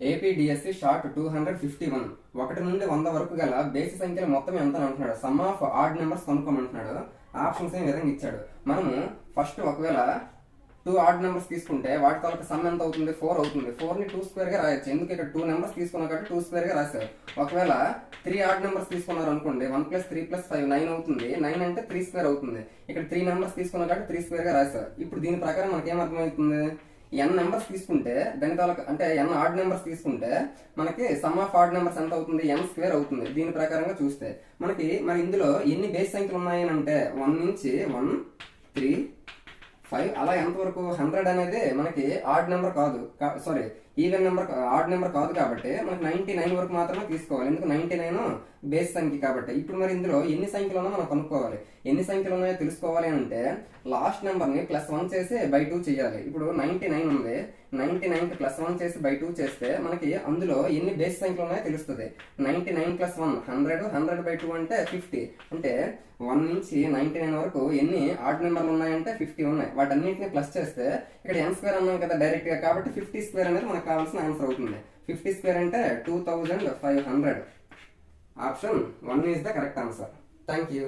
APDSC short 251 ఒకటి నుండి 100 వరకు గల బేసి సంఖ్యల మొత్తం ఎంత అని అంటున్నాడు. సమ్ ఆఫ్ ఆడ్ నెంబర్స్ కనుక్కోమంటున్నాడు. ఆప్షన్స్ ఈ విధంగా ఇచ్చాడు. మనము ఫస్ట్ ఒకవేళ 2 ఆడ్ నెంబర్స్ తీసుకుంటే వాటి తాలూకు సమ్ ఎంత అవుతుంది? 4 అవుతుంది. 4 ని 2 స్క్వేర్ గా రాయొచ్చు. ఎందుకు ఇక్కడ 2 నెంబర్స్ తీసుకున్నా కాబట్టి 2 స్క్వేర్ గా రాశారు. ఒకవేళ 3 ఆడ్ నెంబర్స్ తీసుకున్నారు అనుకోండి, 1 + 3 + 5 9 అవుతుంది. 9 అంటే 3 స్క్వేర్ అవుతుంది. ఇక్కడ 3 నెంబర్స్ తీసుకున్నా కాబట్టి 3 స్క్వేర్ గా రాశారు. ఇప్పుడు దీని ప్రకారం మనకి ఏం అర్థమవుతుంది? n నెంబర్స్ తీసుకుంటే దాని తాలూకు అంటే n ఆడ్ నెంబర్స్ తీసుకుంటే మనకి సమ్ ఆఫ్ ఆడ్ నెంబర్స్ ఎంత అవుతుంది? n స్క్వేర్ అవుతుంది. దీని ప్రకారంగా చూస్తే మనకి మరి ఇందులో ఎన్ని బేస్ సంఖ్యలు ఉన్నాయని అంటే 1 నుంచి 1 3 5 అలా ఎంతవరకు 100 అనేది మనకి ఆడ్ నెంబర్ కాదు, sorry even number, odd number కాదు కాబట్టి మనకి 99 వరకు మాత్రమే తీసుకోవాలి. ఎందుకు 99 బేస్ సంఖ్య కాబట్టి. ఇప్పుడు మరి ఇందులో ఎన్ని సంఖ్యలు ఉన్నాయో మనం కనుక్కోవాలి. ఎన్ని సంఖ్యలు ఉన్నాయో తెలుసుకోవాలి అంటే లాస్ట్ నెంబర్ ని +1 చేసి /2 చేయాలి. ఇప్పుడు 99 ఉంది, 99 కి +1 చేసి /2 చేస్తే మనకి అందులో ఎన్ని బేస్ సంఖ్యలు ఉన్నాయో తెలుస్తుంది. 99 + 1 100, 100/2 అంటే 50. అంటే 1 నుంచి 99 వరకు ఎన్ని ఆడ్ నెంబర్లు ఉన్నాయంటే 50 ఉన్నాయి. వాటన్నింటిని ప్లస్ చేస్తే ఇక్కడ n స్క్వేర్ అన్నాం కదా డైరెక్ట్ గా, కాబట్టి 50 స్క్వేర్ అనేది మనకు కావాల్సిన ఆన్సర్ అవుతుంది. 50 స్క్వేర్ అంటే 2500. Option 1 is the correct answer. Thank you.